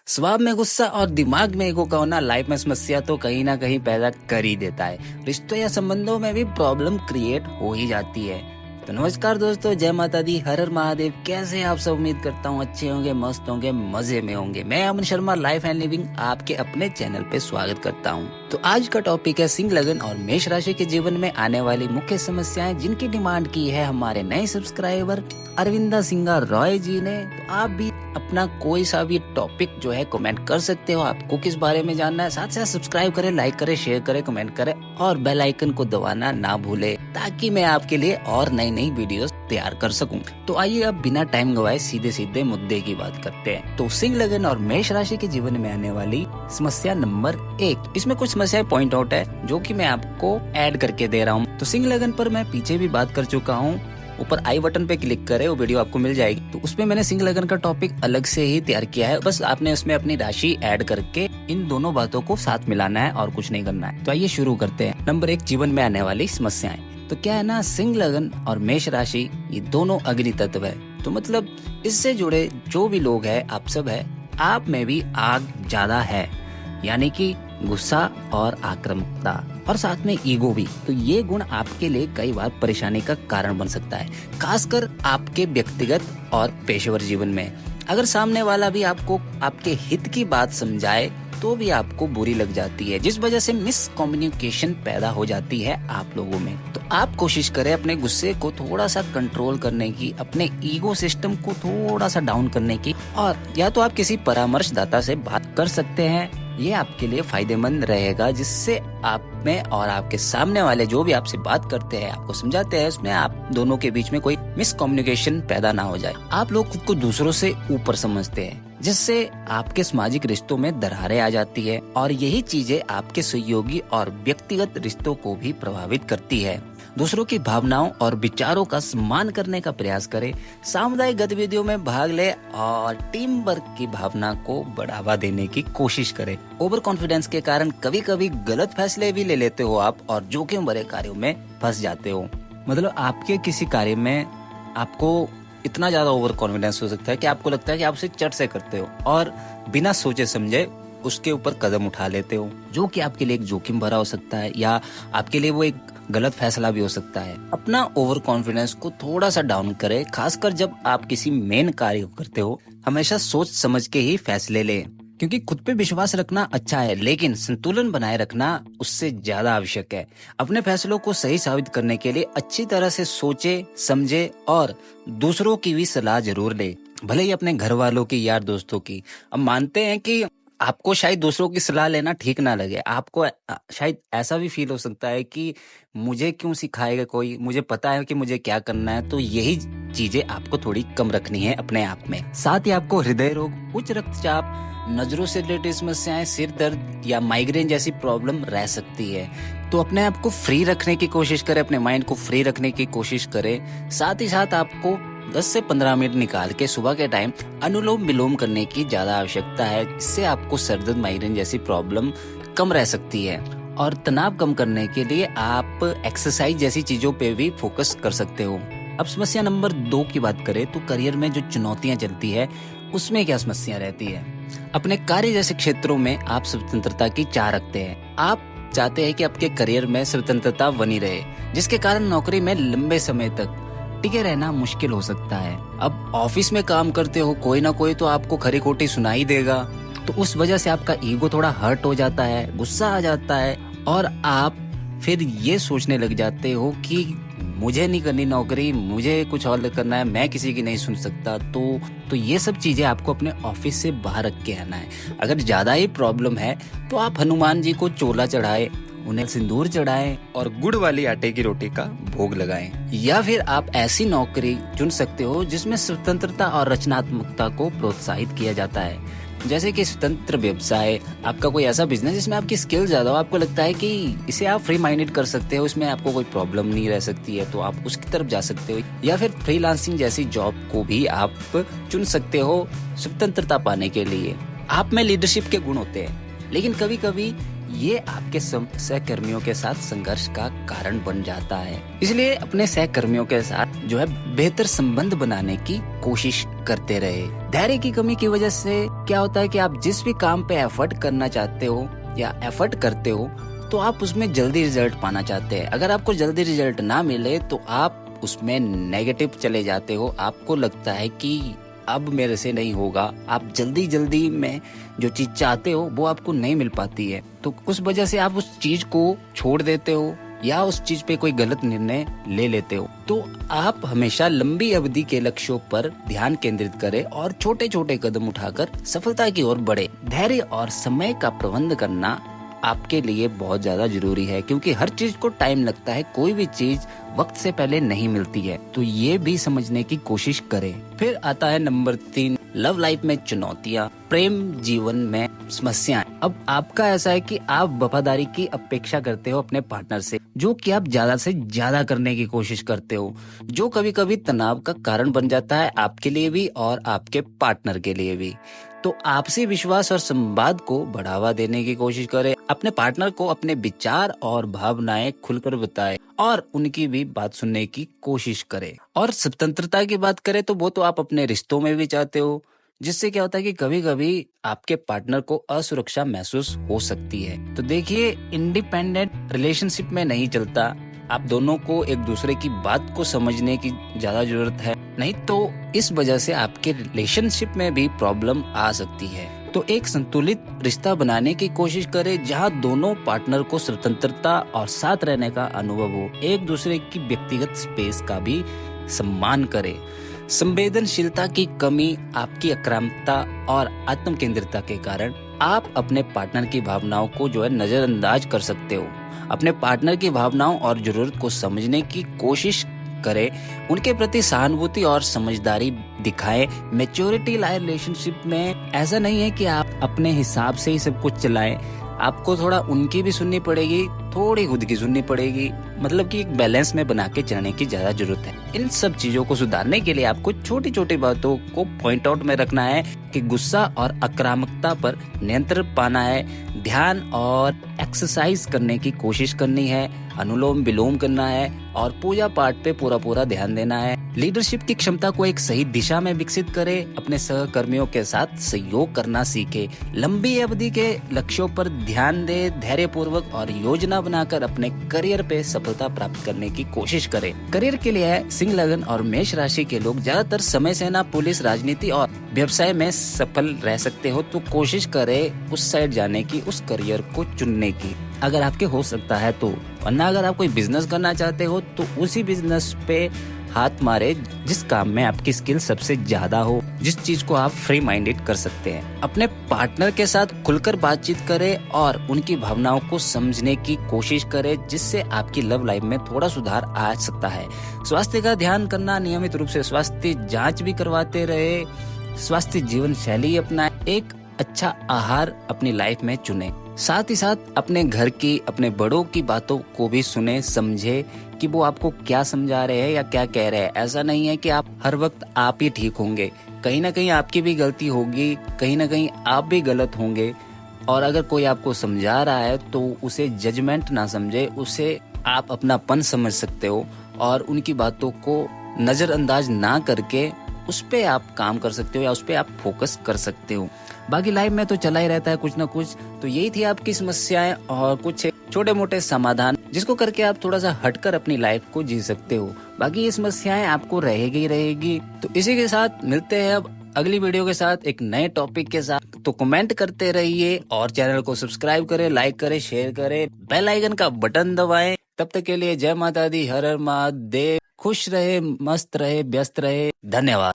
स्वभाव में गुस्सा और दिमाग में ईगो का होना लाइफ में समस्या तो कहीं ना कहीं पैदा कर ही देता है। रिश्तों या संबंधों में भी प्रॉब्लम क्रिएट हो ही जाती है। तो नमस्कार दोस्तों, जय माता दी, हर हर महादेव। कैसे आप सब? उम्मीद करता हूँ अच्छे होंगे, मस्त होंगे, मजे में होंगे। मैं अमन शर्मा लाइफ एंड लिविंग आपके अपने चैनल पे स्वागत करता हूँ। तो आज का टॉपिक है सिंह लगन और मेष राशि के जीवन में आने वाली मुख्य समस्याएं, जिनकी डिमांड की है हमारे नए सब्सक्राइबर अरविंदा सिंगा रॉय जी ने। तो आप भी अपना कोई सा भी टॉपिक जो है कमेंट कर सकते हो, आपको किस बारे में जानना है। साथ साथ सब्सक्राइब करें, लाइक करें, शेयर करें, कमेंट करें और बेल आइकन को दबाना ना भूले, ताकि मैं आपके लिए और नई नई वीडियोस तैयार कर सकूं। तो आइए अब बिना टाइम गवाए सीधे सीधे मुद्दे की बात करते हैं। तो सिंह लगन और मेष राशि के जीवन में आने वाली समस्या नंबर 1, इसमें कुछ समस्याएं पॉइंट आउट है जो कि मैं आपको ऐड करके दे रहा हूँ। तो सिंह लगन पर मैं पीछे भी बात कर चुका हूँ, ऊपर आई बटन पे क्लिक करें, वो वीडियो आपको मिल जाएगी। तो उसमें मैंने सिंह लगन का टॉपिक अलग से ही तैयार किया है, बस आपने उसमें अपनी राशि ऐड करके इन दोनों बातों को साथ मिलाना है और कुछ नहीं करना है। तो आइए शुरू करते हैं। नंबर 1, जीवन में आने वाली समस्याएं। तो क्या है ना, सिंह लगन और मेष राशि ये दोनों अग्नि तत्व है। तो मतलब इससे जुड़े जो भी लोग हैं, आप सब है, आप में भी आग ज्यादा है, यानी कि गुस्सा और आक्रामकता और साथ में ईगो भी। तो ये गुण आपके लिए कई बार परेशानी का कारण बन सकता है, खासकर आपके व्यक्तिगत और पेशेवर जीवन में। अगर सामने वाला भी आपको आपके हित की बात समझाए तो भी आपको बुरी लग जाती है, जिस वजह से मिसकम्युनिकेशन पैदा हो जाती है आप लोगों में। तो आप कोशिश करें अपने गुस्से को थोड़ा सा कंट्रोल करने की, अपने ईगो सिस्टम को थोड़ा सा डाउन करने की, और या तो आप किसी परामर्शदाता से बात कर सकते हैं। ये आपके लिए फायदेमंद रहेगा, जिससे आप में और आपके सामने वाले जो भी आपसे बात करते हैं, आपको समझाते हैं, उसमें आप दोनों के बीच में कोई मिसकम्युनिकेशन पैदा ना हो जाए। आप लोग खुद को दूसरों से ऊपर समझते हैं, जिससे आपके सामाजिक रिश्तों में दरारें आ जाती है, और यही चीजें आपके सहयोगी और व्यक्तिगत रिश्तों को भी प्रभावित करती है। दूसरों की भावनाओं और विचारों का सम्मान करने का प्रयास करें, सामुदायिक गतिविधियों में भाग ले और टीम वर्क की भावना को बढ़ावा देने की कोशिश करें। ओवर कॉन्फिडेंस के कारण कभी कभी गलत फैसले भी ले लेते हो आप, और जोखिम भरे कार्यों में फंस जाते हो। मतलब आपके किसी कार्य में आपको इतना ज्यादा ओवर कॉन्फिडेंस हो सकता है कि आपको लगता है कि आप उसे चट से करते हो और बिना सोचे समझे उसके ऊपर कदम उठा लेते हो, जो कि आपके लिए एक जोखिम भरा हो सकता है, या आपके लिए वो एक गलत फैसला भी हो सकता है। अपना ओवर कॉन्फिडेंस को थोड़ा सा डाउन करें, खासकर जब आप किसी मेन कार्य को करते हो। हमेशा सोच समझ के ही फैसले लें, क्योंकि खुद पे विश्वास रखना अच्छा है, लेकिन संतुलन बनाए रखना उससे ज्यादा आवश्यक है। अपने फैसलों को सही साबित करने के लिए अच्छी तरह से सोचे समझे और दूसरों की भी सलाह जरूर ले, भले ही अपने घर वालों की, यार दोस्तों की। अब मानते हैं कि आपको शायद दूसरों की सलाह लेना ठीक ना लगे, आपको शायद ऐसा भी फील हो सकता है कि मुझे क्यों सिखाएगा कोई, मुझे पता है कि मुझे क्या करना है। तो यही चीजें आपको थोड़ी कम रखनी है अपने आप में। साथ ही आपको हृदय रोग, उच्च रक्तचाप, नजरों से रिलेटेड समस्याएं, सिर दर्द या माइग्रेन जैसी प्रॉब्लम रह सकती है। तो अपने आप को फ्री रखने की कोशिश करें, अपने माइंड को फ्री रखने की कोशिश करें। साथ ही साथ आपको 10 से 15 मिनट निकाल के सुबह के टाइम अनुलोम विलोम करने की ज्यादा आवश्यकता है। इससे आपको सर दर्द, माइग्रेन जैसी प्रॉब्लम कम रह सकती है। और तनाव कम करने के लिए आप एक्सरसाइज जैसी चीजों पे भी फोकस कर सकते हो। अब समस्या नंबर 2 की बात करें तो करियर में जो चुनौतियां चलती है, उसमें क्या समस्या रहती है। अपने कार्य जैसे क्षेत्रों में आप स्वतंत्रता की चाह रखते हैं। आप चाहते हैं कि आपके करियर में स्वतंत्रता बनी रहे, जिसके कारण नौकरी में लंबे समय तक टिके रहना मुश्किल हो सकता है। अब ऑफिस में काम करते हो, कोई ना कोई तो आपको खरी खोटी सुनाई देगा, तो उस वजह से आपका ईगो थोड़ा हर्ट हो जाता है, गुस्सा आ जाता है, और आप फिर ये सोचने लग जाते हो कि मुझे नहीं करनी नौकरी, मुझे कुछ और करना है, मैं किसी की नहीं सुन सकता। तो ये सब चीजें आपको अपने ऑफिस से बाहर रख के आना है। अगर ज्यादा ही प्रॉब्लम है तो आप हनुमान जी को चोला चढ़ाए, उन्हें सिंदूर चढ़ाएं और गुड़ वाली आटे की रोटी का भोग लगाएं। या फिर आप ऐसी नौकरी चुन सकते हो जिसमें स्वतंत्रता और रचनात्मकता को प्रोत्साहित किया जाता है, जैसे कि स्वतंत्र व्यवसाय, आपका कोई ऐसा बिजनेस जिसमें आपकी स्किल ज्यादा हो, आपको लगता है कि इसे आप फ्री माइंडेड कर सकते हो, इसमें आपको कोई प्रॉब्लम नहीं रह सकती है, तो आप उसकी तरफ जा सकते हो। या फिर फ्रीलांसिंग जैसी जॉब को भी आप चुन सकते हो स्वतंत्रता पाने के लिए। आप में लीडरशिप के गुण होते हैं, लेकिन कभी कभी ये आपके सहकर्मियों के साथ संघर्ष का कारण बन जाता है। इसलिए अपने सहकर्मियों के साथ जो है बेहतर संबंध बनाने की कोशिश करते रहे। धैर्य की कमी की वजह से क्या होता है कि आप जिस भी काम पे एफर्ट करना चाहते हो या एफर्ट करते हो तो आप उसमें जल्दी रिजल्ट पाना चाहते हैं। अगर आपको जल्दी रिजल्ट ना मिले तो आप उसमें नेगेटिव चले जाते हो। आपको लगता है कि अब मेरे से नहीं होगा। आप जल्दी में जो चीज चाहते हो वो आपको नहीं मिल पाती है, तो उस वजह से आप उस चीज को छोड़ देते हो या उस चीज पे कोई गलत निर्णय ले लेते हो। तो आप हमेशा लंबी अवधि के लक्ष्यों पर ध्यान केंद्रित करें और छोटे छोटे कदम उठाकर सफलता की ओर बढ़े। धैर्य और समय का प्रबंध करना आपके लिए बहुत ज्यादा जरूरी है, क्योंकि हर चीज को टाइम लगता है। कोई भी चीज वक्त से पहले नहीं मिलती है, तो ये भी समझने की कोशिश करें। फिर आता है नंबर 3, लव लाइफ में चुनौतियाँ, प्रेम जीवन में समस्याएं। अब आपका ऐसा है कि आप वफादारी की अपेक्षा करते हो अपने पार्टनर से, जो कि आप ज्यादा से ज्यादा करने की कोशिश करते हो, जो कभी कभी तनाव का कारण बन जाता है आपके लिए भी और आपके पार्टनर के लिए भी। तो आपसी विश्वास और संवाद को बढ़ावा देने की कोशिश करें। अपने पार्टनर को अपने विचार और भावनाएं खुलकर बताएं और उनकी भी बात सुनने की कोशिश करें। और स्वतंत्रता की बात करें तो वो तो आप अपने रिश्तों में भी चाहते हो, जिससे क्या होता है कि कभी कभी आपके पार्टनर को असुरक्षा महसूस हो सकती है। तो देखिए, इंडिपेंडेंट रिलेशनशिप में नहीं चलता। आप दोनों को एक दूसरे की बात को समझने की ज्यादा जरूरत है, नहीं तो इस वजह से आपके रिलेशनशिप में भी प्रॉब्लम आ सकती है। तो एक संतुलित रिश्ता बनाने की कोशिश करें जहां दोनों पार्टनर को स्वतंत्रता और साथ रहने का अनुभव हो। एक दूसरे की व्यक्तिगत स्पेस का भी सम्मान करें। संवेदनशीलता की कमी, आपकी आक्रामकता और आत्म केंद्रितता के कारण आप अपने पार्टनर की भावनाओं को जो है नजरअंदाज कर सकते हो। अपने पार्टनर की भावनाओं और जरूरत को समझने की कोशिश करें, उनके प्रति सहानुभूति और समझदारी दिखाएं। मैच्योरिटी लाए रिलेशनशिप में ऐसा नहीं है कि आप अपने हिसाब से ही सब कुछ चलाएं। आपको थोड़ा उनकी भी सुननी पड़ेगी, थोड़ी खुद की सुननी पड़ेगी। मतलब कि एक बैलेंस में बना के चलने की ज्यादा जरूरत है। इन सब चीजों को सुधारने के लिए आपको छोटी छोटी बातों को पॉइंट आउट में रखना है कि गुस्सा और आक्रामकता पर नियंत्रण पाना है, ध्यान और एक्सरसाइज करने की कोशिश करनी है, अनुलोम विलोम करना है और पूजा पाठ पे पूरा ध्यान देना है। लीडरशिप की क्षमता को एक सही दिशा में विकसित करें। अपने सहकर्मियों के साथ सहयोग करना सीखे। लंबी अवधि के लक्ष्यों पर ध्यान दे। धैर्यपूर्वक और योजना बनाकर अपने करियर पे सफलता प्राप्त करने की कोशिश करें। करियर के लिए सिंह लगन और मेष राशि के लोग ज्यादातर समय सेना, पुलिस, राजनीति और व्यवसाय में सफल रह सकते हो, तो कोशिश करें उस साइड जाने की, उस करियर को चुनने की अगर आपके हो सकता है तो। वरना अगर आप कोई बिजनेस करना चाहते हो तो उसी बिजनेस पे हाथ मारे जिस काम में आपकी स्किल सबसे ज्यादा हो, जिस चीज को आप फ्री माइंडेड कर सकते हैं। अपने पार्टनर के साथ खुलकर बातचीत करें और उनकी भावनाओं को समझने की कोशिश करें, जिससे आपकी लव लाइफ में थोड़ा सुधार आ सकता है। स्वास्थ्य का ध्यान करना, नियमित रूप से स्वास्थ्य जांच भी करवाते रहे। स्वास्थ्य जीवन शैली अपनाएं। एक अच्छा आहार अपनी लाइफ में चुने। साथ ही साथ अपने घर की, अपने बड़ों की बातों को भी सुने, समझे कि वो आपको क्या समझा रहे हैं या क्या कह रहे हैं। ऐसा नहीं है कि आप हर वक्त आप ही ठीक होंगे, कहीं ना कहीं आपकी भी गलती होगी, कहीं ना कहीं आप भी गलत होंगे। और अगर कोई आपको समझा रहा है तो उसे जजमेंट ना समझे, उसे आप अपनापन समझ सकते हो और उनकी बातों को नजरअंदाज ना करके उस पे आप काम कर सकते हो या उस पे आप फोकस कर सकते हो। बाकी लाइफ में तो चला ही रहता है कुछ ना कुछ। तो यही थी आपकी समस्याएं और कुछ छोटे मोटे समाधान, जिसको करके आप थोड़ा सा हटकर अपनी लाइफ को जी सकते हो। बाकी ये समस्याएं आपको रहेगी। तो इसी के साथ मिलते हैं अब अगली वीडियो के साथ एक नए टॉपिक के साथ। तो कमेंट करते रहिए और चैनल को सब्सक्राइब करें, लाइक करें, शेयर करें, बेल आइकन का बटन दबाएं। तब तक के लिए जय माता दी, हर हर महादेव। खुश रहे, मस्त रहे, व्यस्त रहे। धन्यवाद।